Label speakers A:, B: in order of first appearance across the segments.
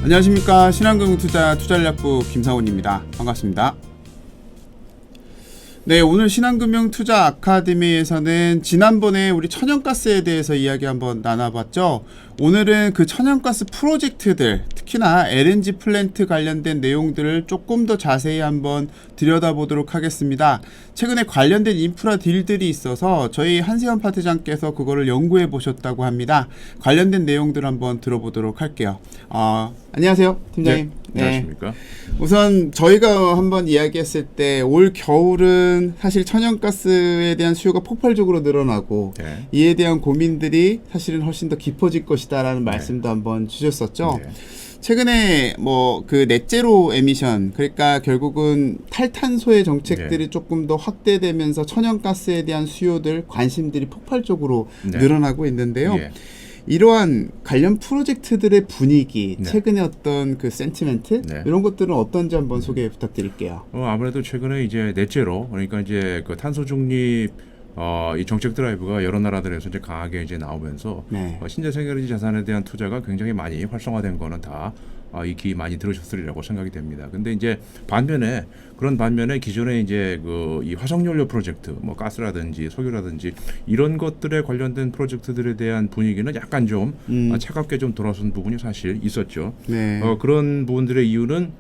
A: 안녕하십니까. 신한금융투자 투자전략부 김상훈입니다. 반갑습니다. 네, 오늘 신한금융투자 아카데미에서는 지난번에 우리 천연가스에 대해서 이야기 한번 나눠봤죠. 오늘은 그 천연가스 프로젝트들, 특히나 LNG 플랜트 관련된 내용들을 조금 더 자세히 한번 들여다보도록 하겠습니다. 최근에 관련된 인프라 딜들이 있어서 저희 한세현 파트장께서 그거를 연구해 보셨다고 합니다. 관련된 내용들 한번 들어보도록 할게요. 안녕하세요, 팀장님.
B: 네, 안녕하십니까.
A: 우선 저희가 한번 이야기했을 때 올 겨울은 사실 천연가스에 대한 수요가 폭발적으로 늘어나고
B: 네.
A: 이에 대한 고민들이 사실은 훨씬 더 깊어질 것이다라는 말씀도 한번 주셨었죠.
B: 네.
A: 최근에 뭐 그 넷제로 에미션, 그러니까 결국은 탈탄소의 정책들이 조금 더 확대되면서 천연가스에 대한 수요들, 관심들이 폭발적으로 늘어나고 있는데요. 이러한 관련 프로젝트들의 분위기, 최근에 어떤 그 센티멘트 이런 것들은 어떤지 한번 소개 부탁드릴게요.
B: 아무래도 최근에 이제 넷제로, 그러니까 이제 그 탄소 중립 이 정책 드라이브가 여러 나라들에서 이제 강하게 이제 나오면서 신재생 에너지 자산에 대한 투자가 굉장히 많이 활성화된 거는 다 익히 많이 들으셨으리라고 생각이 됩니다. 근데 이제 그런 반면에 기존에 이제 그 이 화석연료 프로젝트, 뭐 가스라든지 석유라든지 이런 것들에 관련된 프로젝트들에 대한 분위기는 약간 좀 차갑게 좀 돌아선 부분이 사실 있었죠. 그런 부분들의 이유는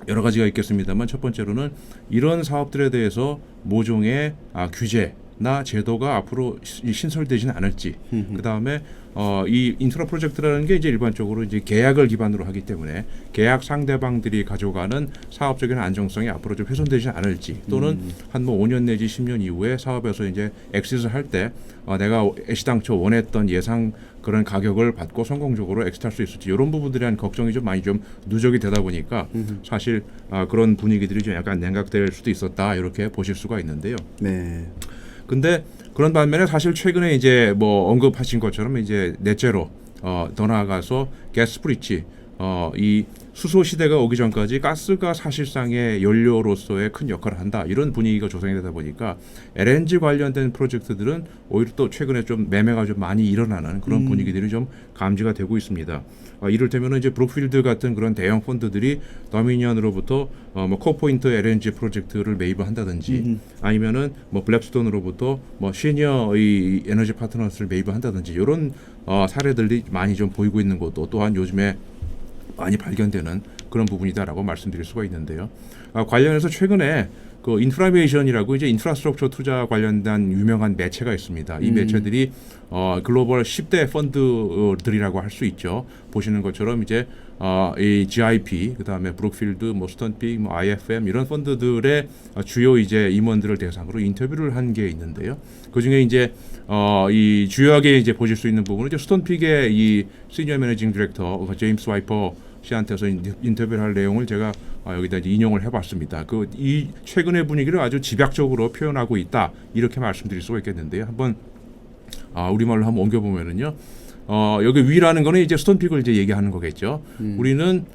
B: 여러 가지가 있겠습니다만, 첫 번째로는 이런 사업들에 대해서 모종의 규제나 제도가 앞으로 신설되지는 않을지, 그 다음에 이 인프라 프로젝트라는 게 이제 일반적으로 이제 계약을 기반으로 하기 때문에 계약 상대방들이 가져가는 사업적인 안정성이 앞으로 좀 훼손되지 않을지, 또는 한 뭐 5년 내지 10년 이후에 사업에서 이제 엑시트를 할 때 내가 애시당초 원했던 예상 그런 가격을 받고 성공적으로 엑시트할 수 있을지, 이런 부분들에 대한 걱정이 좀 많이 좀 누적이 되다 보니까 사실 그런 분위기들이 좀 약간 냉각될 수도 있었다, 이렇게 보실 수가 있는데요. 근데 그런 반면에 사실 최근에 이제 뭐 언급하신 것처럼 이제 넷제로 더 나아가서 가스 브릿지, 이 수소 시대가 오기 전까지 가스가 사실상의 연료로서의 큰 역할을 한다, 이런 분위기가 조성이 되다 보니까 LNG 관련된 프로젝트들은 오히려 또 최근에 좀 매매가 좀 많이 일어나는 그런 분위기들이 좀 감지가 되고 있습니다. 이를테면 이제 브룩필드 같은 그런 대형 펀드들이 더미니언으로부터 뭐 코포인트 LNG 프로젝트를 매입을 한다든지, 아니면은 뭐 블랙스톤으로부터 뭐 시니어 이 에너지 파트너스를 매입을 한다든지, 이런 사례들이 많이 좀 보이고 있는 것도 또한 요즘에 많이 발견되는 그런 부분이다라고 말씀드릴 수가 있는데요. 관련해서 최근에 그 인프라메이션이라고 이제 인프라스트럭처 투자 관련된 유명한 매체가 있습니다. 이 매체들이 글로벌 10대 펀드들이라고 할 수 있죠. 보시는 것처럼 이제 이 GIP, 그다음에 브룩필드, 뭐 스턴픽, 뭐 IFM 이런 펀드들의 주요 이제 임원들을 대상으로 인터뷰를 한 게 있는데요. 그 중에 이제 이 주요하게 이제 보실 수 있는 부분은 이제 스턴픽의 이 시니어 매니징 디렉터 제임스 와이퍼 씨한테서 인터뷰를 할 내용을 제가 여기다 이제 인용을 해봤습니다. 이 최근의 분위기를 아주 집약적으로 표현하고 있다, 이렇게 말씀드릴 수가 있겠는데요. 한번 우리말로 한번 옮겨보면은요, 여기 위라는 거는 이제 스톤픽을 이제 얘기하는 거겠죠. 우리는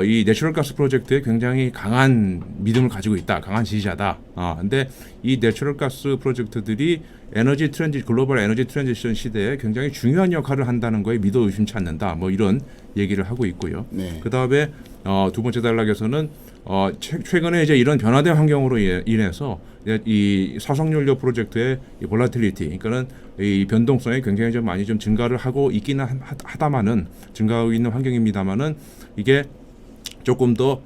B: 이 내추럴 가스 프로젝트에 굉장히 강한 믿음을 가지고 있다, 강한 지지자다. 근데 이 내추럴 가스 프로젝트들이 글로벌 에너지 트랜지션 시대에 굉장히 중요한 역할을 한다는 거에 믿어 의심치 않는다, 뭐 이런 얘기를 하고 있고요. 그 다음에 두 번째 단락에서는 최근에 이제 이런 변화된 환경으로 인해서 이 사석연료 프로젝트의 이 볼라틸리티, 그러니까는 이 변동성이 굉장히 좀 많이 좀 증가를 하고 있기는 하다마는, 증가하고 있는 환경입니다마는, 이게 조금 더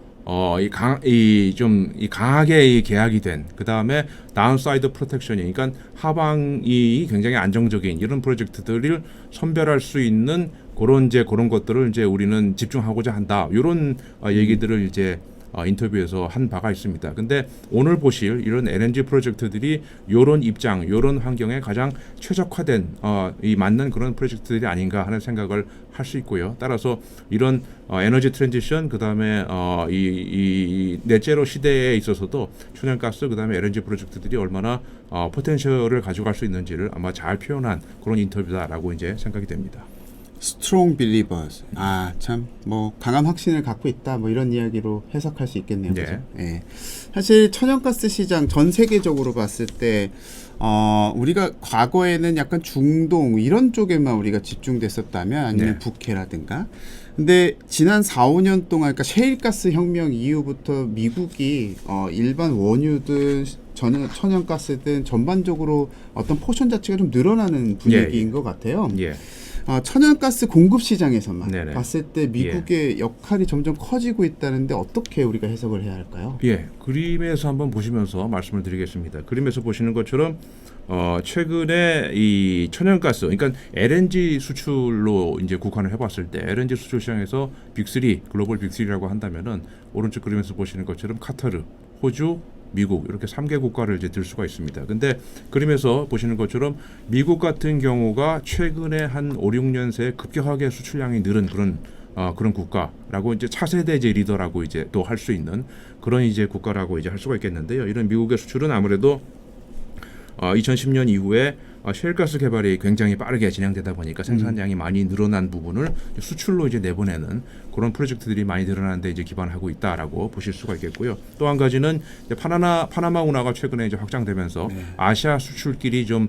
B: 강하게 계약이 된, 그 다음에 다운사이드 프로텍션이, 그러니까 하방이 굉장히 안정적인 이런 프로젝트들을 선별할 수 있는 그런 것들을 이제 우리는 집중하고자 한다, 이런 얘기들을 이제 인터뷰에서 한 바가 있습니다. 근데 오늘 보실 이런 LNG 프로젝트들이 이런 입장, 이런 환경에 가장 최적화된 이 맞는 그런 프로젝트들이 아닌가 하는 생각을 할 수 있고요. 따라서 이런 에너지 트랜지션, 그다음에 이 넷제로 시대에 있어서도 천연가스, 그다음에 LNG 프로젝트들이 얼마나 포텐셜을 가져갈 수 있는지를 아마 잘 표현한 그런 인터뷰다라고 이제 생각이 됩니다.
A: Strong believers. 참 뭐 강한 확신을 갖고 있다, 뭐 이런 이야기로 해석할 수 있겠네요. 그죠? 사실 천연가스 시장 전 세계적으로 봤을 때 우리가 과거에는 약간 중동 이런 쪽에만 우리가 집중됐었다면, 아니면 북해라든가 근데 지난 4, 5년 동안 그러니까 셰일가스 혁명 이후부터 미국이 일반 원유든 천연가스든 전반적으로 어떤 포션 자체가 좀 늘어나는 분위기인 것 같아요.
B: 예.
A: 천연가스 공급 시장에서만
B: 네네.
A: 봤을 때 미국의 역할이 점점 커지고 있다는데 어떻게 우리가 해석을 해야 할까요?
B: 예, 그림에서 한번 보시면서 말씀을 드리겠습니다. 그림에서 보시는 것처럼 최근에 이 천연가스, 그러니까 LNG 수출로 이제 국한을 해봤을 때 LNG 수출 시장에서 빅3, 글로벌 빅3라고 한다면은 오른쪽 그림에서 보시는 것처럼 카타르, 호주, 미국 이렇게 3개 국가를 이제 들 수가 있습니다. 근데 그림에서 보시는 것처럼 미국 같은 경우가 최근에 한 5, 6년 새 급격하게 수출량이 늘은 그런 국가라고 이제 차세대 이제 리더라고 이제 또 할 수 있는 그런 이제 국가라고 이제 할 수가 있겠는데요. 이런 미국의 수출은 아무래도 2010년 이후에 셰일가스 개발이 굉장히 빠르게 진행되다 보니까 생산량이 많이 늘어난 부분을 수출로 이제 내보내는 그런 프로젝트들이 많이 늘어나는데 이제 기반하고 있다라고 보실 수가 있겠고요. 또 한 가지는 이제 파나마 운하가 최근에 이제 확장되면서 아시아 수출길이 좀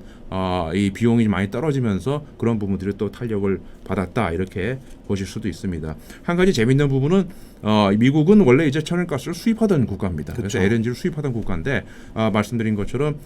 B: 이 비용이 많이 떨어지면서 그런 부분들이 또 탄력을 받았다 이렇게 보실 수도 있습니다. 한 가지 재밌는 부분은 미국은 원래 이제 천연가스를 수입하던 국가입니다.
A: 그쵸.
B: 그래서 LNG를 수입하던 국가인데 말씀드린 것처럼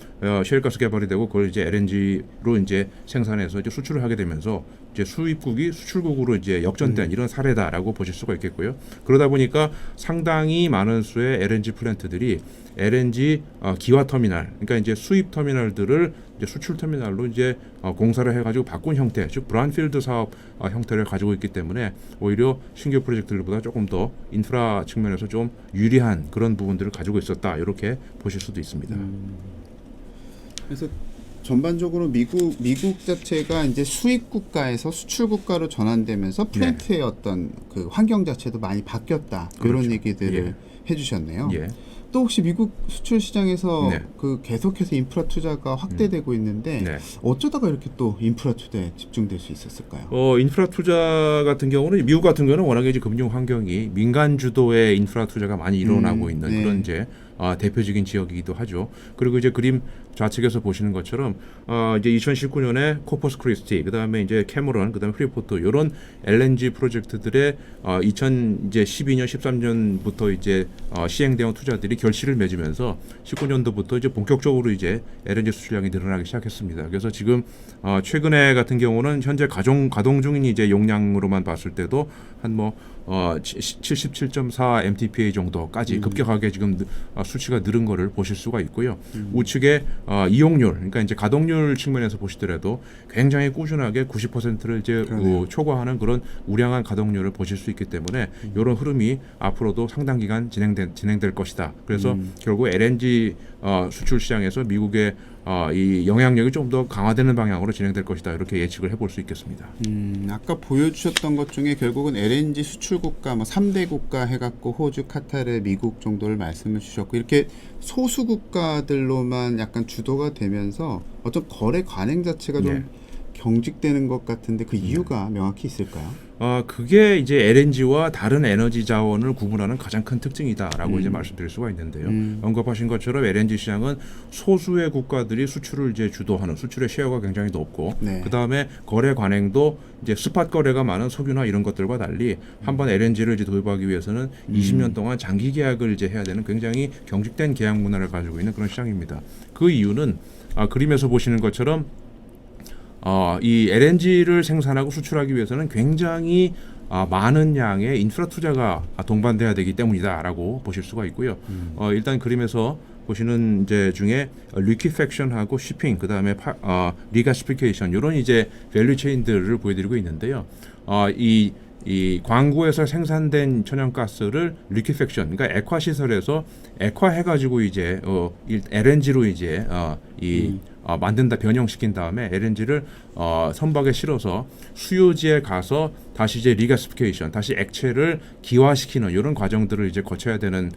B: 셰일가스 개발이 되고 그걸 이제 LNG로 이제 생산해서 이제 수출을 하게 되면서 이제 수입국이 수출국으로 이제 역전된 이런 사례다라고 보실 수가 있겠고요. 그러다 보니까 상당히 많은 수의 LNG 플랜트들이 LNG 기화 터미널, 그러니까 이제 수입 터미널들을 이제 수출 터미널로 이제 공사를 해가지고 바꾼 형태, 즉 브라운필드 사업 형태를 가지고 있기 때문에 오히려 신규 프로젝트들보다 조금 더 인프라 측면에서 좀 유리한 그런 부분들을 가지고 있었다 이렇게 보실 수도 있습니다.
A: 그래서 전반적으로 미국 자체가 이제 수입 국가에서 수출 국가로 전환되면서 플랜트의 어떤 그 환경 자체도 많이 바뀌었다. 그런
B: 그렇죠.
A: 얘기들을 해주셨네요.
B: 예.
A: 또 혹시 미국 수출 시장에서
B: 네.
A: 그 계속해서 인프라 투자가 확대되고 있는데
B: 네.
A: 어쩌다가 이렇게 또 인프라 투자에 집중될 수 있었을까요?
B: 인프라 투자 같은 경우는 미국 같은 경우는 워낙에 이제 금융 환경이 민간 주도의 인프라 투자가 많이 일어나고 있는
A: 네.
B: 그런 이제 대표적인 지역이기도 하죠. 그리고 이제 그림 좌측에서 보시는 것처럼 이제 2019년에 코퍼스 크리스티, 그다음에 이제 캐머런, 그다음에 프리포트 이런 LNG 프로젝트들의 2012년, 13년부터 이제 시행되어 투자들이 결실을 맺으면서 19년도부터 이제 본격적으로 이제 LNG 수출량이 늘어나기 시작했습니다. 그래서 지금 최근에 같은 경우는 현재 가동 중인 이제 용량으로만 봤을 때도 한 77.4 MTPA 정도까지 급격하게 지금 수치가 늘은 거를 보실 수가 있고요. 우측에 이용률, 그러니까 이제 가동률 측면에서 보시더라도 굉장히 꾸준하게 90%를 이제 초과하는 그런 우량한 가동률을 보실 수 있기 때문에 이런 흐름이 앞으로도 상당 기간 진행될 것이다. 그래서 결국 LNG 수출 시장에서 미국의 이 영향력이 좀 더 강화되는 방향으로 진행될 것이다. 이렇게 예측을 해볼 수 있겠습니다.
A: 아까 보여주셨던 것 중에 결국은 LNG 수출 국가 3대 국가 해갖고 호주, 카타르, 미국 정도를 말씀을 주셨고 이렇게 소수 국가들로만 약간 주도가 되면서 어떤 거래 관행 자체가 좀 경직되는 것 같은데 그 이유가 명확히 있을까요?
B: 그게 이제 LNG와 다른 에너지 자원을 구분하는 가장 큰 특징이다라고 이제 말씀드릴 수가 있는데요. 언급하신 것처럼 LNG 시장은 소수의 국가들이 수출을 이제 주도하는 수출의 셰어가 굉장히 높고 그 다음에 거래 관행도 이제 스팟 거래가 많은 석유나 이런 것들과 달리 한번 LNG를 이제 도입하기 위해서는 20년 동안 장기 계약을 이제 해야 되는 굉장히 경직된 계약 문화를 가지고 있는 그런 시장입니다. 그 이유는 그림에서 보시는 것처럼 이 LNG를 생산하고 수출하기 위해서는 굉장히 많은 양의 인프라 투자가 동반돼야 되기 때문이다라고 보실 수가 있고요. 일단 그림에서 보시는 이제 중에 리퀴팩션하고 쉬핑, 그다음에 리가시피케이션 이런 이제 밸류 체인들을 보여드리고 있는데요. 이 광구에서 생산된 천연가스를 리퀴팩션, 그러니까 액화 시설에서 액화해가지고 이제 LNG로 이제 만든다, 변형시킨 다음에 LNG를 선박에 실어서 수요지에 가서 다시 이제 리가시피케이션, 다시 액체를 기화시키는 이런 과정들을 이제 거쳐야 되는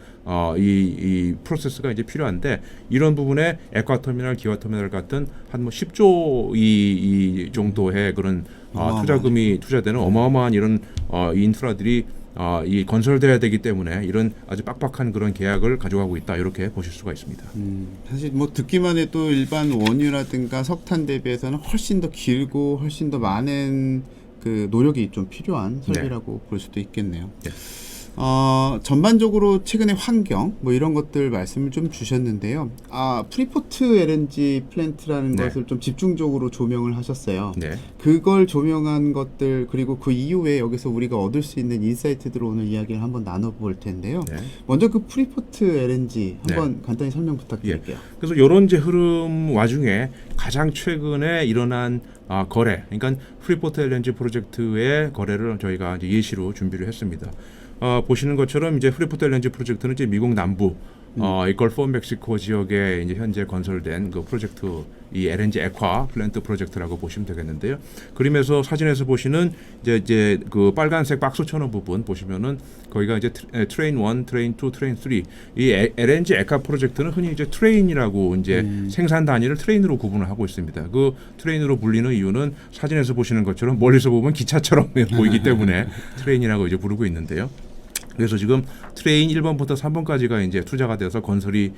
B: 이 프로세스가 이제 필요한데 이런 부분에 액화터미널, 기화터미널 같은 한 10조 이 정도의 그런 투자금이 투자되는 어마어마한 이런 인프라들이 이 건설돼야 되기 때문에 이런 아주 빡빡한 그런 계약을 가져가고 있다 이렇게 보실 수가 있습니다.
A: 사실 듣기만 해도 일반 원유라든가 석탄 대비해서는 훨씬 더 길고 훨씬 더 많은 그 노력이 좀 필요한 설비라고 볼 수도 있겠네요.
B: 네.
A: 전반적으로 최근의 환경 뭐 이런 것들 말씀을 좀 주셨는데요. 프리포트 LNG 플랜트라는
B: 네.
A: 것을 좀 집중적으로 조명을 하셨어요.
B: 네.
A: 그걸 조명한 것들 그리고 그 이후에 여기서 우리가 얻을 수 있는 인사이트들을 오늘 이야기를 한번 나눠볼 텐데요.
B: 네.
A: 먼저 그 프리포트 LNG 한번 간단히 설명 부탁드릴게요.
B: 그래서 이런 이제 흐름 와중에 가장 최근에 일어난 거래, 그러니까 프리포트 LNG 프로젝트의 거래를 저희가 이제 예시로 준비를 했습니다. 보시는 것처럼 이제 프리포트 LNG 프로젝트는 이제 미국 남부 이 걸프 오브 멕시코 지역에 이제 현재 건설된 그 프로젝트 이 LNG 액화 플랜트 프로젝트라고 보시면 되겠는데요. 그림에서 사진에서 보시는 이제 그 빨간색 박스처럼 부분 보시면은 거기가 이제 트레인 1, 트레인 2, 트레인 3. 이 LNG 액화 프로젝트는 흔히 이제 트레인이라고 이제 생산 단위를 트레인으로 구분을 하고 있습니다. 그 트레인으로 불리는 이유는 사진에서 보시는 것처럼 멀리서 보면 기차처럼 보이기 때문에 트레인이라고 이제 부르고 있는데요. 그래서 지금 트레인 1번부터 3번까지가 이제 투자가 돼서 건설이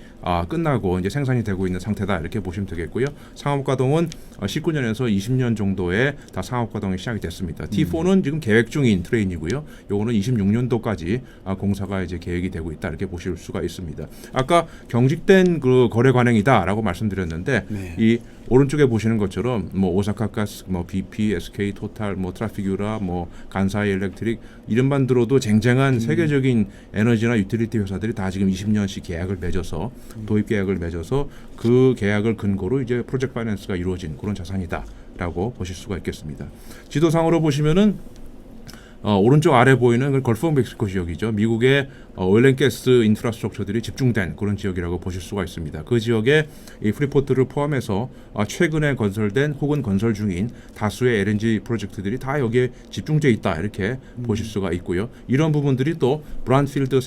B: 끝나고 이제 생산이 되고 있는 상태다 이렇게 보시면 되겠고요. 상업 가동은 19년에서 20년 정도에 다 상업 가동이 시작이 됐습니다. T4는 지금 계획 중인 트레인이고요. 요거는 26년도까지 공사가 이제 계획이 되고 있다 이렇게 보실 수가 있습니다. 아까 경직된 그 거래 관행이다라고 말씀드렸는데
A: 네.
B: 이 오른쪽에 보시는 것처럼 뭐 오사카 가스, 뭐 BP, SK, 토탈, 뭐 트라피규라, 뭐 간사이 일렉트릭 이름만 들어도 쟁쟁한 세계적인 에너지나 유틸리티 회사들이 다 지금 20년씩 계약을 맺어서 도입 계약을 맺어서 그 계약을 근거로 이제 프로젝트 파이낸스가 이루어진 그런 자산이다라고 보실 수가 있겠습니다. 지도상으로 보시면은 오른쪽 아래 보이는 그 걸프 오브 멕시코 지역이죠. 미국의 오일앤가스 인프라스트럭처들이 집중된 그런 지역이라고 보실 수가 있습니다. 그 지역에 이 프리포트를 포함해서 최근에 건설된 혹은 건설 중인 다수의 LNG 프로젝트들이 다 여기에 집중돼 있다 이렇게 보실 수가 있고요. 이런 부분들이 또 브라운필드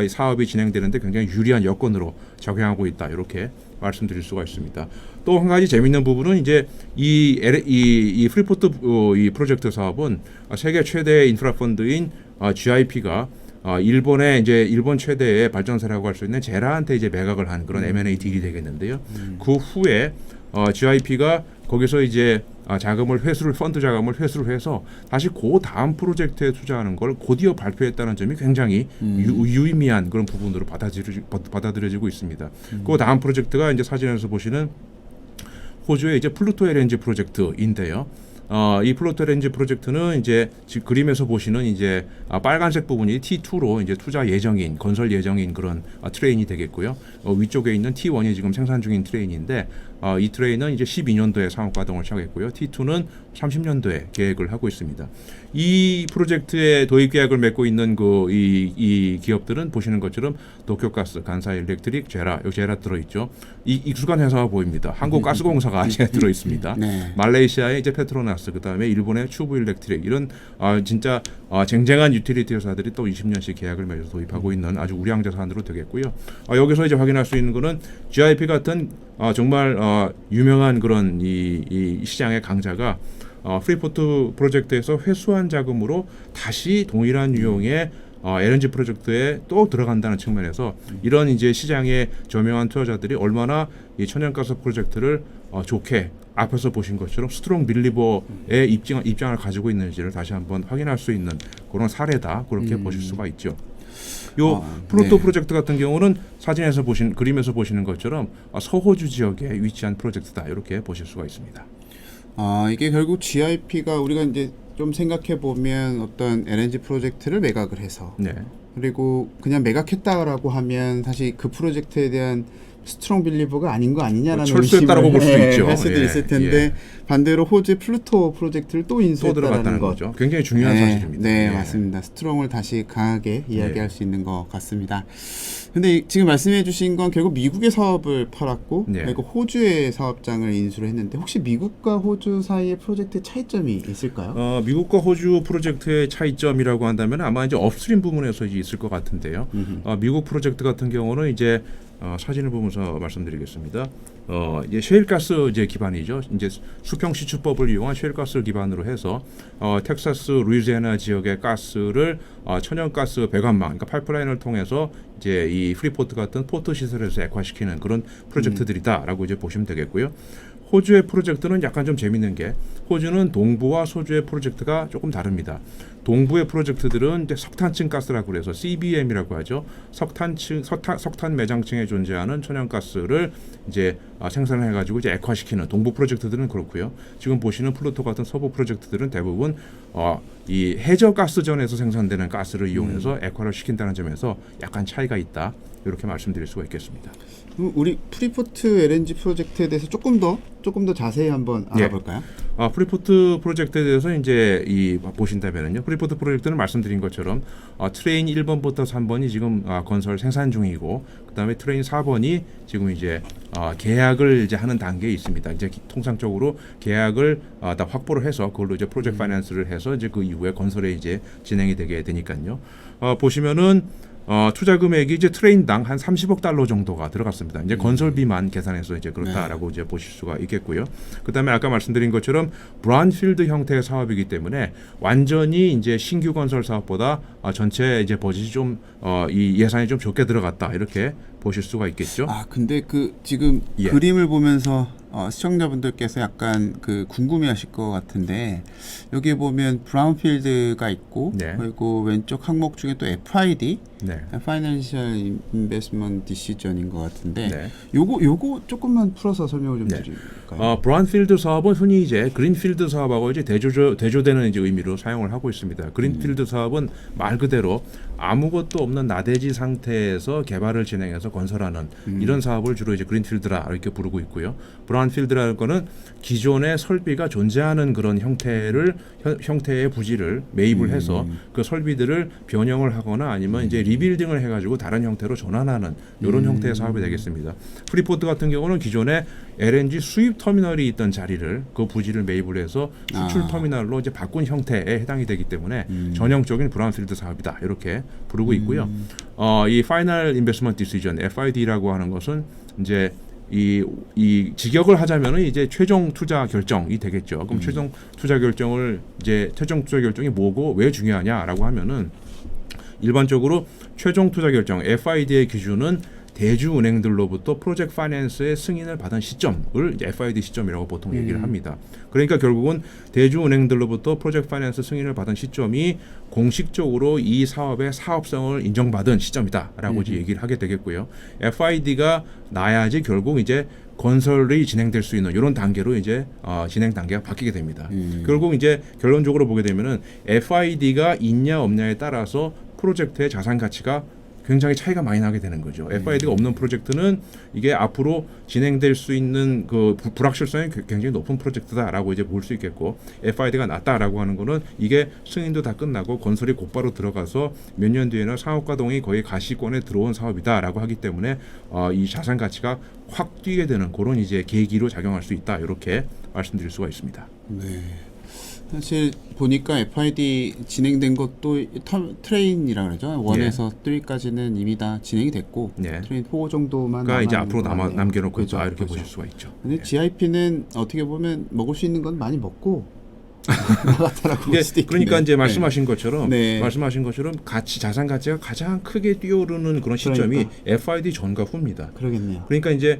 B: 사업이 진행되는데 굉장히 유리한 여건으로 작용하고 있다 이렇게 말씀드릴 수가 있습니다. 또 한 가지 재미있는 부분은 이제 이 프리포트 이 프로젝트 사업은 세계 최대의 인프라 펀드인 GIP가 일본의 이제 일본 최대의 발전사라고 할 수 있는 제라한테 이제 매각을 한 그런 M&A 딜이 되겠는데요. 그 후에 GIP가 거기서 이제 자금을 펀드 자금을 회수를 해서 다시 그 다음 프로젝트에 투자하는 걸 곧이어 발표했다는 점이 굉장히 유의미한 그런 부분으로 받아들여지고 있습니다. 그 다음 프로젝트가 이제 사진에서 보시는 호주의 이제 플루토 LNG 프로젝트인데요. 이 플루토 LNG 프로젝트는 이제 그림에서 보시는 이제 빨간색 부분이 T2로 이제 투자 예정인 건설 예정인 그런 트레인이 되겠고요. 위쪽에 있는 T1이 지금 생산 중인 트레인인데 이 트레인은 이제 12년도에 상업 가동을 시작했고요. T2는 30년도에 계획을 하고 있습니다. 이 프로젝트의 도입 계약을 맺고 있는 이 기업들은 보시는 것처럼 도쿄가스, 간사이 일렉트릭, 제라 들어 있죠. 이 익숙한 회사가 보입니다. 한국가스공사가 들어 있습니다.
A: 네.
B: 말레이시아의 이제 페트로나스, 그다음에 일본의 추부 일렉트릭 이런 진짜 쟁쟁한 유틸리티 회사들이 또 20년씩 계약을 맺어서 도입하고 있는 아주 우량 자산으로 되겠고요. 여기서 이제 확인할 수 있는 거는 GIP 같은 정말 유명한 그런 이 시장의 강자가 프리포트 프로젝트에서 회수한 자금으로 다시 동일한 유형의 LNG 프로젝트에 또 들어간다는 측면에서 이런 이제 시장의 저명한 투자자들이 얼마나 이 천연가스 프로젝트를 좋게 앞에서 보신 것처럼 스트롱 빌리버의 입장을 가지고 있는지를 다시 한번 확인할 수 있는 그런 사례다 그렇게 보실 수가 있죠. 요 플루토
A: 네.
B: 프로젝트 같은 경우는 사진에서 그림에서 보시는 것처럼 서호주 지역에 위치한 프로젝트다 이렇게 보실 수가 있습니다.
A: 이게 결국 GIP가 우리가 이제 좀 생각해 보면 어떤 LNG 프로젝트를 매각을 해서
B: 네.
A: 그리고 그냥 매각했다라고 하면 사실 그 프로젝트에 대한 스트롱 빌리버가 아닌 거 아니냐라는
B: 철수했다라고 볼 수도 있죠.
A: 할 수도 있을 텐데 반대로 호주의 플루토 프로젝트를 또 인수했다는
B: 거죠. 굉장히 중요한 사실입니다.
A: 네, 맞습니다. 스트롱을 다시 강하게 이야기할 수 있는 것 같습니다. 근데 지금 말씀해 주신 건 결국 미국의 사업을 팔았고 그리고 호주의 사업장을 인수를 했는데 혹시 미국과 호주 사이의 프로젝트 차이점이 있을까요?
B: 미국과 호주 프로젝트의 차이점이라고 한다면 아마 이제 업스트림 부분에서 이제 있을 것 같은데요. 미국 프로젝트 같은 경우는 이제 사진을 보면서 말씀드리겠습니다. 이제 셰일가스 이제 기반이죠. 이제 수평 시추법을 이용한 셰일가스를 기반으로 해서 텍사스, 루이지애나 지역의 가스를 천연가스 배관망, 그러니까 파이프라인을 통해서 이제 이 프리포트 같은 포트 시설에서 액화시키는 그런 프로젝트들이다라고 이제 보시면 되겠고요. 호주의 프로젝트는 약간 좀 재밌는 게 호주는 동부와 소주의 프로젝트가 조금 다릅니다. 동부의 프로젝트들은 이제 석탄층 가스라고 그래서 CBM이라고 하죠. 석탄 매장층에 존재하는 천연가스를 이제 생산을 해가지고 이제 액화시키는 동부 프로젝트들은 그렇고요. 지금 보시는 플루토 같은 서부 프로젝트들은 대부분 이 해저 가스전에서 생산되는 가스를 이용해서 액화를 시킨다는 점에서 약간 차이가 있다. 이렇게 말씀드릴 수가 있겠습니다.
A: 우리 프리포트 LNG 프로젝트에 대해서 조금 더 자세히 한번 알아볼까요?
B: 프리포트 프로젝트에 대해서 이제 보신다면은요. 프리포트 프로젝트는 말씀드린 것처럼 트레인 1번부터 3번이 지금 건설 생산 중이고, 그다음에 트레인 4번이 지금 이제 계약을 이제 하는 단계에 있습니다. 이제 통상적으로 계약을 다 확보를 해서 그걸로 이제 프로젝트 파이낸스를 해서 이제 그 이후에 건설에 이제 진행이 되게 되니까요. 보시면은 투자 금액이 이제 트레인당 한 30억 달러 정도가 들어갔습니다. 이제 건설비만 계산해서 이제 그렇다라고 이제 보실 수가 있겠고요. 그다음에 아까 말씀드린 것처럼 브라운필드 형태의 사업이기 때문에 완전히 이제 신규 건설 사업보다 전체 이제 버짓이 좀 이 예산이 좀 적게 들어갔다 이렇게 보실 수가 있겠죠.
A: 근데 지금 그림을 보면서 시청자분들께서 약간 궁금해하실 것 같은데, 여기에 보면 브라운필드가 있고, 그리고 왼쪽 항목 중에 또 FID, Financial Investment Decision인 것 같은데, 요거 조금만 풀어서 설명을 좀 드릴까요?
B: 브라운필드 사업은 흔히 이제 그린필드 사업하고 이제 대조되는 이제 의미로 사용을 하고 있습니다. 그린필드 사업은 말 그대로 아무것도 없는 나대지 상태에서 개발을 진행해서 건설하는 이런 사업을 주로 이제 그린필드라 이렇게 부르고 있고요. 브라운필드라는 거는 기존의 설비가 존재하는 그런 형태의 부지를 매입을 해서 그 설비들을 변형을 하거나 아니면 이제 리빌딩을 해가지고 다른 형태로 전환하는 이런 형태의 사업이 되겠습니다. 프리포트 같은 경우는 기존에 LNG 수입 터미널이 있던 자리를 그 부지를 매입을 해서 수출 터미널로 이제 바꾼 형태에 해당이 되기 때문에 전형적인 브라운필드 사업이다 이렇게 부르고 있고요. 이 파이널 인베스트먼트 디시전 FID라고 하는 것은 이제 이 직역을 하자면은 이제 최종 투자 결정이 되겠죠. 그럼 최종 투자 결정이 뭐고 왜 중요하냐라고 하면은 일반적으로 최종 투자 결정 FID의 기준은 대주은행들로부터 프로젝트 파이낸스의 승인을 받은 시점을 FID 시점이라고 보통 얘기를 합니다. 그러니까 결국은 대주은행들로부터 프로젝트 파이낸스 승인을 받은 시점이 공식적으로 이 사업의 사업성을 인정받은 시점이다라고 이제 얘기를 하게 되겠고요. FID가 나야지 결국 이제 건설이 진행될 수 있는 이런 단계로 이제 진행 단계가 바뀌게 됩니다. 결국 이제 결론적으로 보게 되면은 FID가 있냐 없냐에 따라서 프로젝트의 자산 가치가 굉장히 차이가 많이 나게 되는 거죠. FID가 없는 프로젝트는 이게 앞으로 진행될 수 있는 그 불확실성이 굉장히 높은 프로젝트다라고 이제 볼 수 있겠고, FID가 낮다라고 하는 거는 이게 승인도 다 끝나고 건설이 곧바로 들어가서 몇 년 뒤에는 상업가동이 거의 가시권에 들어온 사업이다라고 하기 때문에 이 자산 가치가 확 뛰게 되는 그런 이제 계기로 작용할 수 있다 이렇게 말씀드릴 수가 있습니다.
A: 네. 사실 보니까 FID 진행된 것도 트레인이라 그러죠. 1에서 3까지는 이미 다 진행이 됐고 트레인 4 정도만
B: 그러니까 이제 앞으로 남겨놓고
A: 그렇죠,
B: 있다 이렇게
A: 그렇죠.
B: 보실 수가 있죠.
A: 근데 GIP는 어떻게 보면 먹을 수 있는 건 많이 먹고 나갔다라고 볼 수도 있겠네요.
B: 그러니까 이제 말씀하신 것처럼 자산 가치가 가장 크게 뛰어오르는 그런 시점이 FID 전과 후입니다.
A: 그러겠네요.
B: 그러니까 이제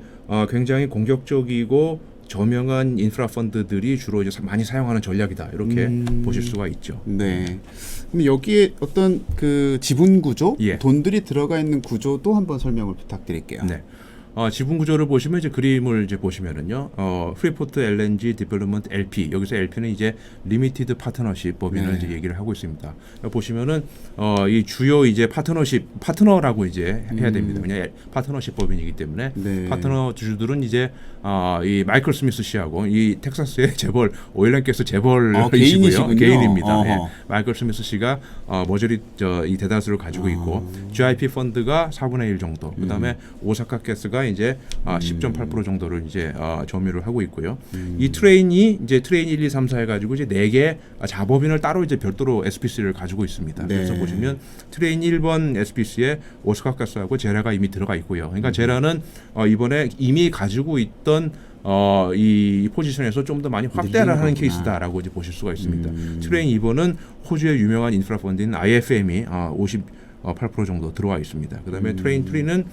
B: 굉장히 공격적이고 저명한 인프라 펀드들이 주로 이제 많이 사용하는 전략이다 이렇게 보실 수가 있죠.
A: 네. 그럼 여기에 어떤 그 지분 구조, 돈들이 들어가 있는 구조도 한번 설명을 부탁드릴게요.
B: 네. 지분 구조를 보시면 이제 그림을 이제 보시면은요, 프리포트 LNG 디벨롭먼트 LP, 여기서 LP는 이제 리미티드 파트너십 법인을 이제 얘기를 하고 있습니다. 보시면은 이 주요 이제 파트너라고 이제 해야 됩니다. 왜냐 파트너십 법인이기 때문에 파트너 주주들은 이제 이 마이클 스미스 씨하고 이 텍사스의 재벌 오일앤가스 재벌이시고요, 개인입니다. 마이클 스미스 씨가 머저리 이 대다수를 가지고 있고 GIP 펀드가 4분의 1 정도, 그다음에 오사카 가스가 이제 10.8% 정도를 이제 점유를 하고 있고요. 이 트레인이 이제 트레인 1, 2, 3, 4 해가지고 이제 4개 자법인을 따로 이제 별도로 SPC를 가지고 있습니다. 그래서 보시면 트레인 1번 SPC에 오사카 가스하고 제라가 이미 들어가 있고요. 그러니까 제라는 이번에 이미 가지고 있던 이 포지션에서 좀 더 많이 확대를 하는 케이스다라고 이제 보실 수가 있습니다. 트레인 2번은 호주의 유명한 인프라 펀드인 IFM이 58% 정도 들어와 있습니다. 그다음에 트레인 3는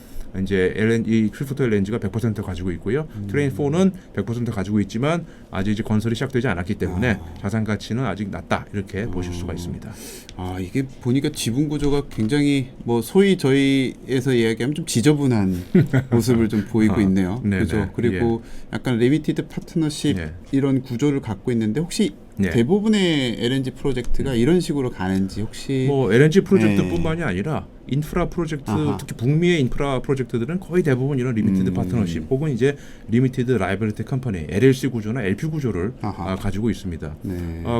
B: 이제 이 스위프트 LNG가 100% 가지고 있고요. 트레인 4는 100% 가지고 있지만 아직 이제 건설이 시작되지 않았기 때문에 자산 가치는 아직 낮다 이렇게 보실 수가 있습니다.
A: 아, 이게 보니까 지분 구조가 굉장히 뭐 소위 저희에서 이야기하면 좀 지저분한 모습을 좀 보이고 있네요. 그렇죠. 그리고 약간 리미티드 파트너십 이런 구조를 갖고 있는데 혹시 대부분의 LNG 프로젝트가 이런 식으로 가는지 혹시
B: 뭐 LNG 프로젝트뿐만이 아니라 인프라 프로젝트 특히 북미의 인프라 프로젝트들은 거의 대부분 이런 리미티드 파트너십 혹은 이제 리미티드 라이벌리티 컴퍼니 LLC 구조나 LP 구조를 가지고 있습니다.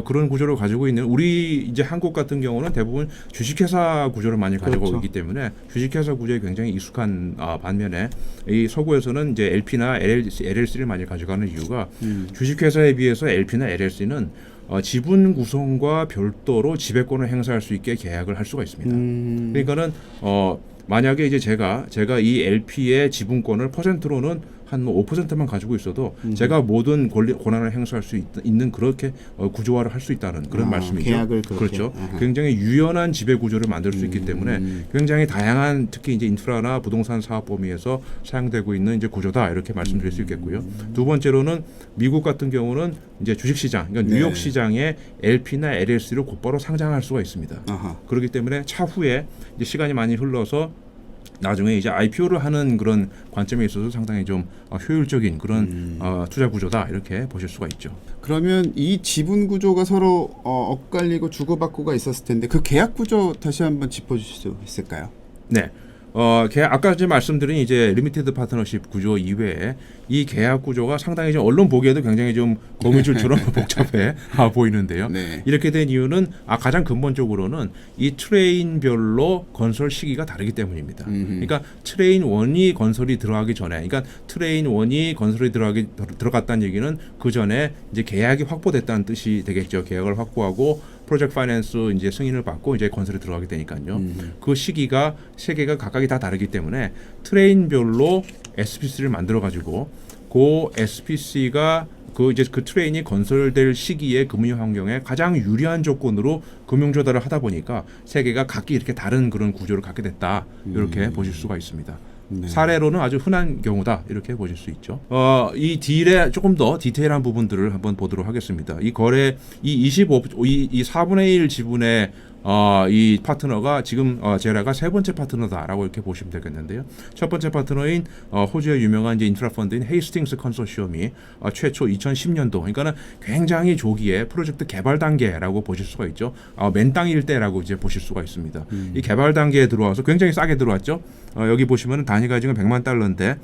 B: 그런 구조를 가지고 있는 우리 이제 한국 같은 경우는 대부분 주식회사 구조를 많이 가지고 있기 때문에 주식회사 구조에 굉장히 익숙한 반면에 이 서구에서는 이제 LP나 LLC를 많이 가져가는 이유가 주식회사에 비해서 LP나 LLC는 지분 구성과 별도로 지배권을 행사할 수 있게 계약을 할 수가 있습니다. 그러니까는 만약에 이제 제가 이 LP의 지분권을 퍼센트로는 한 5%만 가지고 있어도 제가 모든 권한을 행사할 수 있는 그렇게 구조화를 할 수 있다는 그런 말씀이죠.
A: 계약을
B: 그렇죠. 굉장히 유연한 지배 구조를 만들 수 있기 때문에 굉장히 다양한 특히 이제 인프라나 부동산 사업 범위에서 사용되고 있는 이제 구조다 이렇게 말씀드릴 수 있겠고요. 두 번째로는 미국 같은 경우는 이제 주식시장, 그러니까 뉴욕 시장에 LP나 LLC를 곧바로 상장할 수가 있습니다. 그렇기 때문에 차후에 이제 시간이 많이 흘러서 나중에 이제 IPO를 하는 그런 관점에 있어서 상당히 좀 효율적인 그런 투자 구조다 이렇게 보실 수가 있죠.
A: 그러면 이 지분 구조가 서로 엇갈리고 주고받고가 있었을 텐데 그 계약 구조 다시 한번 짚어주실 수 있을까요?
B: 네. 아까 이제 말씀드린 이제 리미티드 파트너십 구조 이외에 이 계약 구조가 상당히 좀 언론 보기에도 굉장히 좀 거미줄처럼 복잡해 보이는데요. 이렇게 된 이유는 가장 근본적으로는 이 트레인별로 건설 시기가 다르기 때문입니다. 그러니까 트레인 1이 건설이 들어가기 전에, 그러니까 트레인 1이 건설이 들어갔다는 얘기는 그 전에 이제 계약이 확보됐다는 뜻이 되겠죠. 계약을 확보하고 프로젝트 파이낸스 이제 승인을 받고 이제 건설에 들어가게 되니까요. 그 시기가 세계가 각각이 다 다르기 때문에 트레인별로 SPC를 만들어 가지고 그 SPC가 그 트레인이 건설될 시기에 금융 환경에 가장 유리한 조건으로 금융 조달을 하다 보니까 세계가 각기 이렇게 다른 그런 구조를 갖게 됐다. 이렇게 보실 수가 있습니다. 사례로는 아주 흔한 경우다 이렇게 보실 수 있죠. 이 딜의 조금 더 디테일한 부분들을 한번 보도록 하겠습니다. 이 거래 이 4분의 1 지분의 이 파트너가 지금 제라가 세 번째 파트너다라고 이렇게 보시면 되겠는데요. 첫 번째 파트너인 호주의 유명한 이제 인프라 펀드인 헤이스팅스 컨소시엄이 최초 2010년도, 그러니까는 굉장히 조기에 프로젝트 개발 단계라고 보실 수가 있죠. 맨 땅일 때라고 이제 보실 수가 있습니다. 이 개발 단계에 들어와서 굉장히 싸게 들어왔죠. 여기 보시면은 단위가 지금 100만 달러인데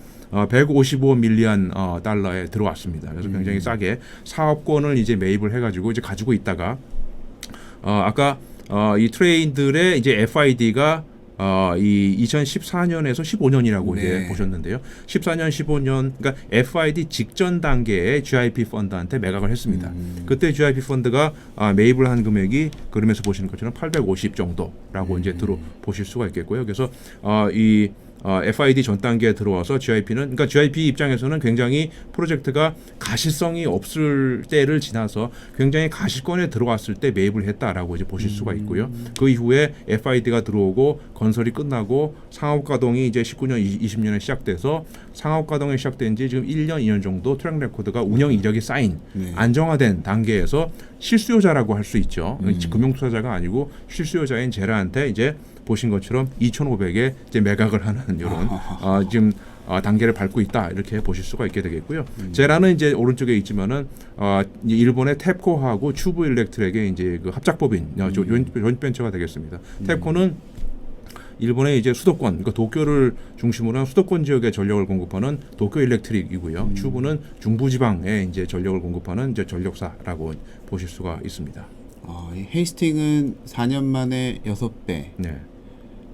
B: 155 밀리언 달러에 들어왔습니다. 그래서 굉장히 싸게 사업권을 이제 매입을 해가지고 이제 가지고 있다가 아까 이 트레인들의 이제 FID가 이 2014년에서 15년이라고 이제 보셨는데요. 14년, 15년, 그러니까 FID 직전 단계에 GIP 펀드한테 매각을 했습니다. 그때 GIP 펀드가 매입을 한 금액이 그림에서 보시는 것처럼 850 정도라고 이제 보실 수가 있겠고요. 그래서 이 FID 전 단계에 들어와서 그러니까 GIP 입장에서는 굉장히 프로젝트가 가시성이 없을 때를 지나서 굉장히 가시권에 들어왔을 때 매입을 했다라고 이제 보실 수가 있고요. 그 이후에 FID가 들어오고 건설이 끝나고 상업 가동이 이제 19년, 20년에 시작돼서 상업 가동이 시작된 지 지금 1년, 2년 정도 트랙 레코드가 운영 이력이 쌓인 안정화된 단계에서 실수요자라고 할 수 있죠. 금융 투자자가 아니고 실수요자인 제라한테 이제 보신 것처럼 2,500에 이제 매각을 하는 이런 지금 단계를 밟고 있다 이렇게 보실 수가 있게 되겠고요. 제라는 이제 오른쪽에 있지만은 일본의 탭코하고 튜브 일렉트릭의 이제 그 합작법인 조인트벤처가 되겠습니다. 탭코는 일본의 이제 수도권, 그러니까 도쿄를 중심으로 한 수도권 지역에 전력을 공급하는 도쿄 일렉트릭이고요. 튜브는 중부지방에 이제 전력을 공급하는 이제 전력사라고 보실 수가 있습니다.
A: 이 헤이스팅은 4년 만에 6배.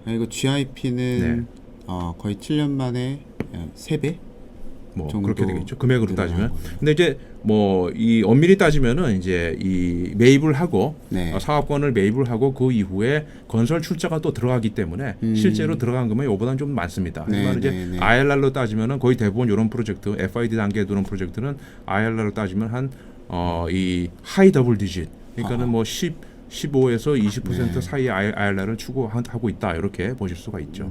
A: 그리고 GIP는 거의 7년 만에 3배.
B: 뭐 그렇게 되겠죠. 금액으로 따지면. 근데 이제 뭐 이 엄밀히 따지면은 이제 이 매입을 하고 사업권을 매입을 하고 그 이후에 건설 출자가 또 들어가기 때문에 실제로 들어간 금액이 이보다는 좀 많습니다. 하지만 이제 IRR로 따지면은 거의 대부분 이런 프로젝트, FID 단계에 들어온 프로젝트는 IRR로 따지면 한 이 하이 더블 디짓, 그러니까는 뭐 15에서 20% 사이 IRR을 추구하고 있다 이렇게 보실 수가 있죠.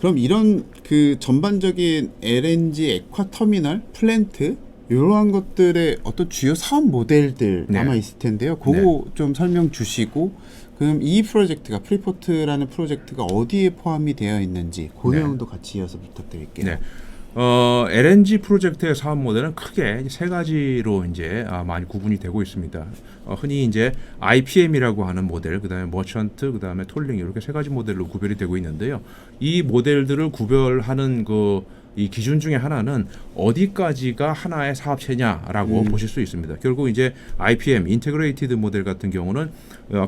A: 그럼 이런 그 전반적인 LNG 액화 터미널, 플랜트 이러한 것들의 어떤 주요 사업 모델들
B: 네.
A: 남아 있을 텐데요. 그거 좀 설명 주시고 그럼 이 프로젝트가 프리포트라는 프로젝트가 어디에 포함이 되어 있는지 그
B: 네.
A: 내용도 같이 이어서 부탁드릴게요.
B: 네. LNG 프로젝트의 사업 모델은 크게 세 가지로 이제 많이 구분이 되고 있습니다. 흔히 이제 IPM이라고 하는 모델, 그다음에 머천트, 그다음에 톨링 이렇게 세 가지 모델로 구별이 되고 있는데요. 이 모델들을 구별하는 이 기준 중에 하나는 어디까지가 하나의 사업체냐라고 보실 수 있습니다. 결국 이제 IPM, 인테그레이티드 모델 같은 경우는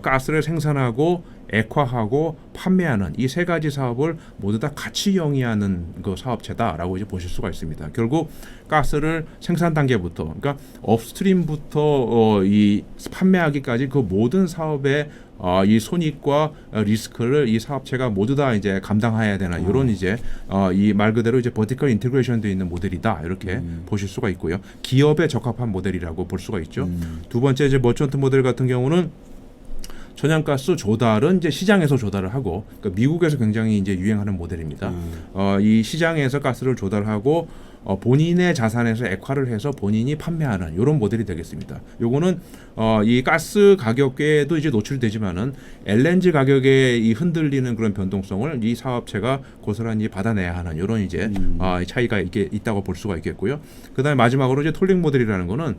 B: 가스를 생산하고 액화하고 판매하는 이 세 가지 사업을 모두 다 같이 영위하는 그 사업체다라고 이제 보실 수가 있습니다. 결국 가스를 생산 단계부터, 그러니까 업스트림부터 이 판매하기까지 그 모든 사업의 이 손익과 리스크를 이 사업체가 모두 다 이제 감당해야 되는 이런 이제 이 말 그대로 이제 버티컬 인테그레이션 되어 있는 모델이다 이렇게 보실 수가 있고요. 기업에 적합한 모델이라고 볼 수가 있죠. 두 번째 이제 머천트 모델 같은 경우는 천연가스 조달은 이제 시장에서 조달을 하고, 그러니까 미국에서 굉장히 이제 유행하는 모델입니다. 이 시장에서 가스를 조달하고 본인의 자산에서 액화를 해서 본인이 판매하는 이런 모델이 되겠습니다. 요거는 이 가스 가격에도 이제 노출되지만은 LNG 가격에 이 흔들리는 그런 변동성을 이 사업체가 고스란히 받아내야 하는 이런 이제 차이가 있다고 볼 수가 있겠고요. 그다음에 마지막으로 이제 톨링 모델이라는 거는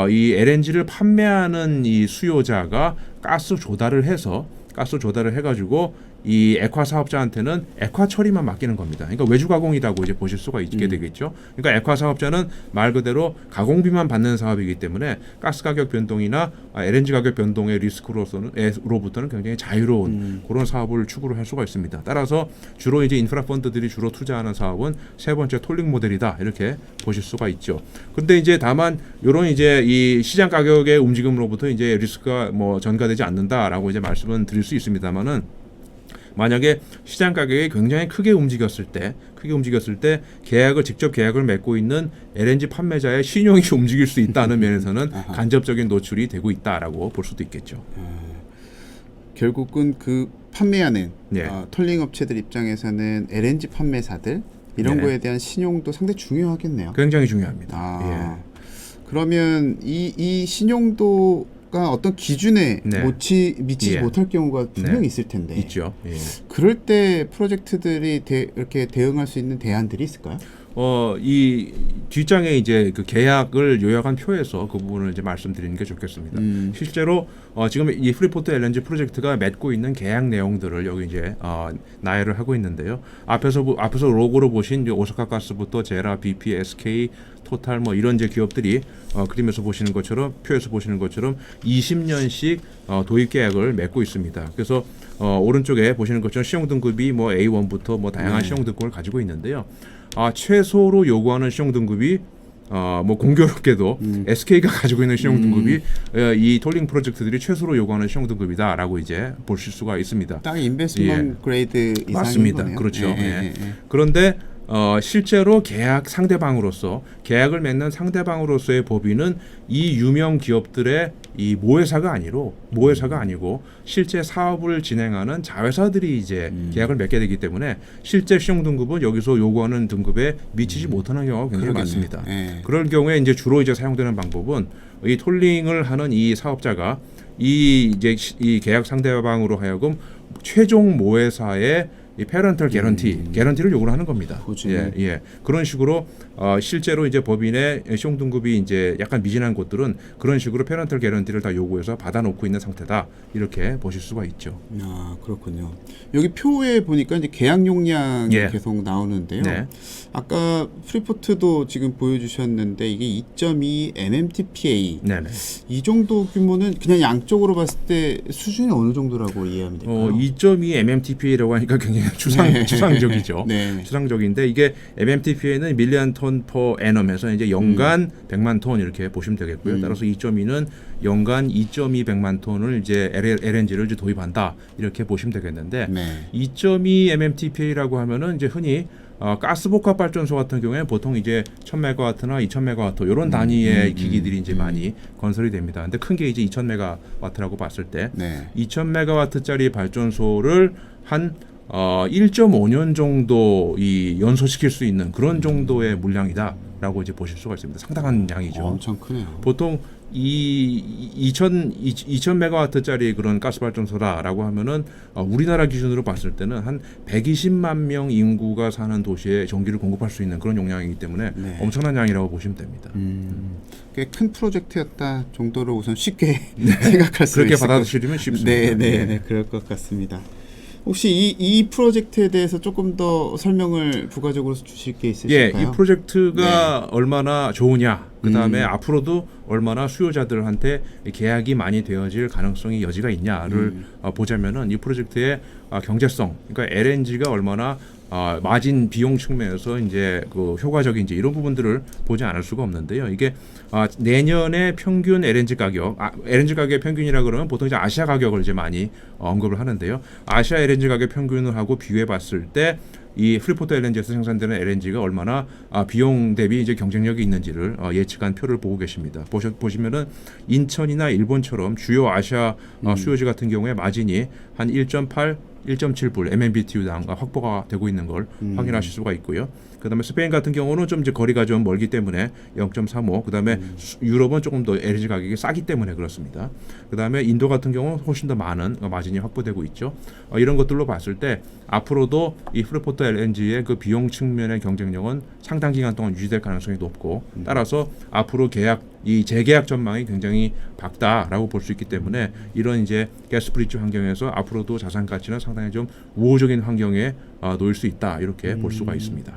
B: 이 LNG를 판매하는 이 수요자가 가스 조달을 해가지고 이 액화 사업자한테는 액화 처리만 맡기는 겁니다. 그러니까 외주 가공이라고 이제 보실 수가 있게 되겠죠. 그러니까 액화 사업자는 말 그대로 가공비만 받는 사업이기 때문에 가스 가격 변동이나 LNG 가격 변동의 리스크로부터는 굉장히 자유로운 그런 사업을 추구를 할 수가 있습니다. 따라서 주로 이제 인프라 펀드들이 주로 투자하는 사업은 세 번째 톨링 모델이다 이렇게 보실 수가 있죠. 근데 이제 다만 이런 이제 이 시장 가격의 움직임으로부터 이제 리스크가 뭐 전가되지 않는다라고 이제 말씀은 드릴 수 있습니다만은. 만약에 시장 가격이 굉장히 크게 움직였을 때 직접 계약을 맺고 있는 LNG 판매자의 신용이 움직일 수 있다는 면에서는 간접적인 노출이 되고 있다라고 볼 수도 있겠죠.
A: 결국은 그 판매하는
B: 네.
A: 톨링 업체들 입장에서는 LNG 판매사들 이런
B: 네.
A: 거에 대한 신용도 상당히 중요하겠네요.
B: 굉장히 중요합니다.
A: 그러면 이 신용도가 어떤 기준에
B: 네.
A: 미치지 못할 경우가 분명히 있을 텐데.
B: 있죠.
A: 그럴 때 프로젝트들이 이렇게 대응할 수 있는 대안들이 있을까요?
B: 이 뒷장에 이제 그 계약을 요약한 표에서 그 부분을 이제 말씀드리는 게 좋겠습니다. 실제로 지금 이 프리포트 LNG 프로젝트가 맺고 있는 계약 내용들을 여기 이제 나열을 하고 있는데요. 앞에서 로고로 보신 오사카 가스부터 제라, BP, SK, 토탈 뭐 이런 이제 기업들이 그림에서 보시는 것처럼 표에서 보시는 것처럼 20년씩 도입 계약을 맺고 있습니다. 그래서 오른쪽에 보시는 것처럼 시용 등급이 뭐 A1부터 뭐 다양한 시용 등급을 가지고 있는데요. 최소로 요구하는 시용 등급이 뭐 공교롭게도 SK가 가지고 있는 시용 등급이 이 톨링 프로젝트들이 최소로 요구하는 시용 등급이다라고 이제 보실 수가 있습니다.
A: 딱 인베스트먼트 그레이드 이상인
B: 맞습니다.
A: 거네요.
B: 그렇죠. 그런데 실제로 계약을 맺는 상대방으로서의 법인은 이 유명 기업들의 이 모회사가 아니고 실제 사업을 진행하는 자회사들이 이제 계약을 맺게 되기 때문에 실제 시용 등급은 여기서 요구하는 등급에 미치지 못하는 경우가 굉장히 많습니다. 그럴 경우에 이제 주로 이제 사용되는 방법은 이 톨링을 하는 이 사업자가 이 계약 상대방으로 하여금 최종 모회사의 이 페런털 개런티를 요구를 하는 겁니다. 그런 식으로 실제로 이제 법인의 시용 등급이 이제 약간 미진한 곳들은 그런 식으로 페런털 개런티를 다 요구해서 받아놓고 있는 상태다 이렇게 보실 수가 있죠.
A: 그렇군요. 여기 표에 보니까 이제 계약 용량이 계속 나오는데요. 아까 프리포트도 지금 보여주셨는데 이게 2.2 MMTPA. 이 정도 규모는 그냥 양쪽으로 봤을 때 수준이 어느 정도라고 이해하면 될까요?
B: 2.2 MMTPA라고 하니까 굉장히 추상적이죠. 추상적인데 이게 MMTPA는 밀리언 톤 퍼 애넘에서 이제 연간 100만 톤 이렇게 보시면 되겠고요. 따라서 2.2는 연간 2.200만 톤을 이제 LNG를 이제 도입한다 이렇게 보시면 되겠는데 2.2 MMTPA라고 하면은 이제 흔히 가스복합 발전소 같은 경우에 보통 이제 1000메가와트나 2000메가와트 이런 단위의 기기들이 이제 많이 건설이 됩니다. 근데 큰 게 이제 2000메가와트라고 봤을 때 2000메가와트짜리 발전소를 한 1.5년 정도 이 연소시킬 수 있는 그런 정도의 물량이다라고 이제 보실 수가 있습니다. 상당한 양이죠.
A: 엄청 크네요.
B: 보통 이 2000 메가와트짜리 그런 가스 발전소라라고 하면은 우리나라 기준으로 봤을 때는 한 120만 명 인구가 사는 도시에 전기를 공급할 수 있는 그런 용량이기 때문에
A: 네.
B: 엄청난 양이라고 보시면 됩니다.
A: 꽤 큰 프로젝트였다 정도로 우선 쉽게 생각할 수
B: 그렇게
A: 있을
B: 받아들이면 쉽습니다.
A: 네, 그럴 것 같습니다. 혹시 이 프로젝트에 대해서 조금 더 설명을 부가적으로 주실 게 있으실까요?
B: 이 프로젝트가 얼마나 좋으냐, 그 다음에 앞으로도 얼마나 수요자들한테 계약이 많이 되어질 가능성이 여지가 있냐를 보자면은 이 프로젝트의 경제성, 그러니까 LNG가 얼마나 마진 비용 측면에서 이제 그 효과적인지 이런 부분들을 보지 않을 수가 없는데요. 이게 내년에 평균 LNG 가격, LNG 가격의 평균이라 그러면 보통 이제 아시아 가격을 이제 많이 언급을 하는데요. 아시아 LNG 가격 평균을 하고 비교해 봤을 때 이 프리포트 LNG에서 생산되는 LNG가 얼마나 비용 대비 이제 경쟁력이 있는지를 예측한 표를 보고 계십니다. 보시면은 인천이나 일본처럼 주요 아시아 수요지 같은 경우에 마진이 한 1.8, 1.7불 MMBTU당 확보가 되고 있는 걸 확인하실 수가 있고요. 그다음에 스페인 같은 경우는 좀 이제 거리가 좀 멀기 때문에 0.35. 그다음에 유럽은 조금 더 LNG 가격이 싸기 때문에 그렇습니다. 그다음에 인도 같은 경우는 훨씬 더 많은 마진이 확보되고 있죠. 이런 것들로 봤을 때 앞으로도 이 프리포트 LNG의 그 비용 측면의 경쟁력은 상당 기간 동안 유지될 가능성이 높고 따라서 앞으로 이 재계약 전망이 굉장히 밝다라고 볼 수 있기 때문에 이런 이제 가스 브릿지 환경에서 앞으로도 자산 가치는 상당히 좀 우호적인 환경에 놓일 수 있다 이렇게 볼 수가 있습니다.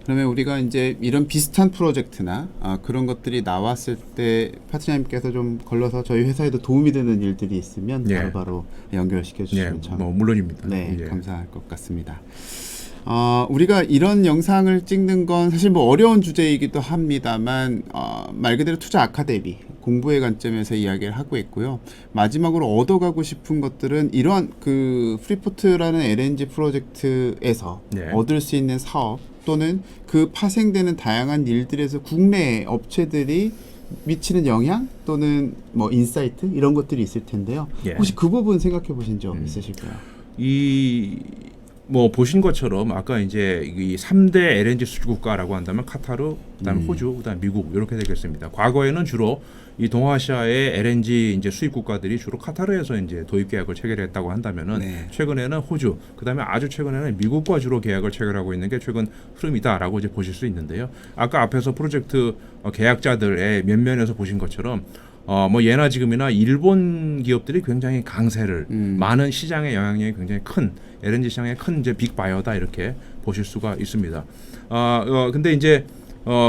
A: 그러면 우리가 이제 이런 비슷한 프로젝트나 그런 것들이 나왔을 때 파트너님께서 좀 걸러서 저희 회사에도 도움이 되는 일들이 있으면 바로 연결시켜 주시면 참
B: 물론입니다.
A: 감사할 것 같습니다. 우리가 이런 영상을 찍는 건 사실 뭐 어려운 주제이기도 합니다만 말 그대로 투자 아카데미 공부의 관점에서 이야기를 하고 있고요. 마지막으로 얻어가고 싶은 것들은 이러한 그 프리포트라는 LNG 프로젝트에서 얻을 수 있는 사업 또는 그 파생되는 다양한 일들에서 국내 업체들이 미치는 영향 또는 뭐 인사이트 이런 것들이 있을 텐데요. 혹시 그 부분 생각해 보신 적 있으실까요?
B: 뭐 보신 것처럼 아까 이제 이 3대 LNG 수주국가라고 한다면 카타르, 그다음에 호주, 그다음에 미국 이렇게 되겠습니다. 과거에는 주로 이 동아시아의 LNG 이제 수입 국가들이 주로 카타르에서 이제 도입 계약을 체결했다고 한다면은 최근에는 호주, 그다음에 아주 최근에는 미국과 주로 계약을 체결하고 있는 게 최근 흐름이다라고 이제 보실 수 있는데요. 아까 앞에서 프로젝트 계약자들의 면면에서 보신 것처럼 뭐 예나 지금이나 일본 기업들이 굉장히 강세를 많은 시장의 영향력이 굉장히 큰 LNG 시장의 큰 이제 빅 바이어다 이렇게 보실 수가 있습니다. 근데 이제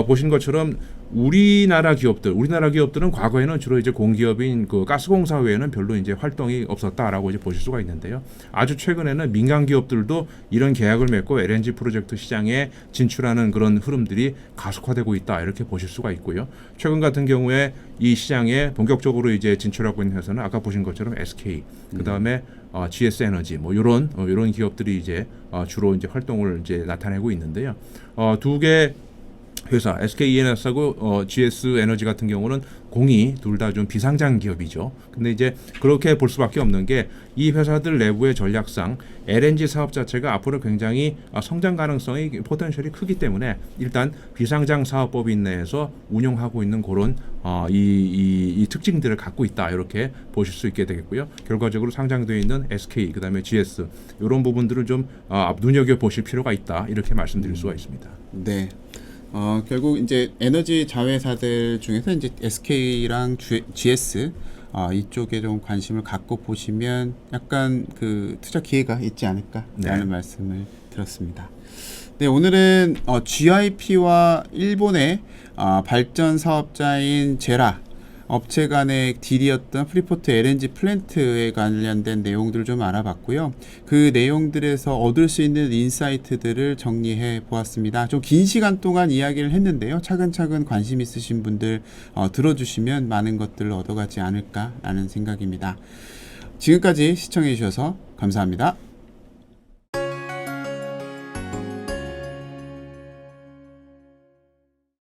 B: 보신 것처럼 우리나라 기업들은 과거에는 주로 이제 공기업인 그 가스공사 외에는 별로 이제 활동이 없었다라고 이제 보실 수가 있는데요. 아주 최근에는 민간 기업들도 이런 계약을 맺고 LNG 프로젝트 시장에 진출하는 그런 흐름들이 가속화되고 있다 이렇게 보실 수가 있고요. 최근 같은 경우에 이 시장에 본격적으로 이제 진출하고 있는 회사는 아까 보신 것처럼 SK, 그다음에 GS 에너지 뭐 이런 기업들이 이제 주로 이제 활동을 이제 나타내고 있는데요. 두 개 회사 SK E&S하고 GS 에너지 같은 경우는 공이 둘 다 좀 비상장 기업이죠. 근데 이제 그렇게 볼 수밖에 없는 게 이 회사들 내부의 전략상 LNG 사업 자체가 앞으로 굉장히 성장 가능성이 포텐셜이 크기 때문에 일단 비상장 사업법인 내에서 운영하고 있는 그런 이 특징들을 갖고 있다 이렇게 보실 수 있게 되겠고요. 결과적으로 상장되어 있는 SK 그다음에 GS 이런 부분들을 좀 눈여겨 보실 필요가 있다 이렇게 말씀드릴 수가 있습니다.
A: 네. 결국 이제 에너지 자회사들 중에서 이제 SK랑 GS 이쪽에 좀 관심을 갖고 보시면 약간 그 투자 기회가 있지 않을까라는 말씀을 들었습니다. 네, 오늘은 GIP와 일본의 발전 사업자인 제라 업체 간의 딜이었던 프리포트 LNG 플랜트에 관련된 내용들을 좀 알아봤고요. 그 내용들에서 얻을 수 있는 인사이트들을 정리해 보았습니다. 좀 긴 시간 동안 이야기를 했는데요. 차근차근 관심 있으신 분들 들어주시면 많은 것들을 얻어가지 않을까라는 생각입니다. 지금까지 시청해 주셔서 감사합니다.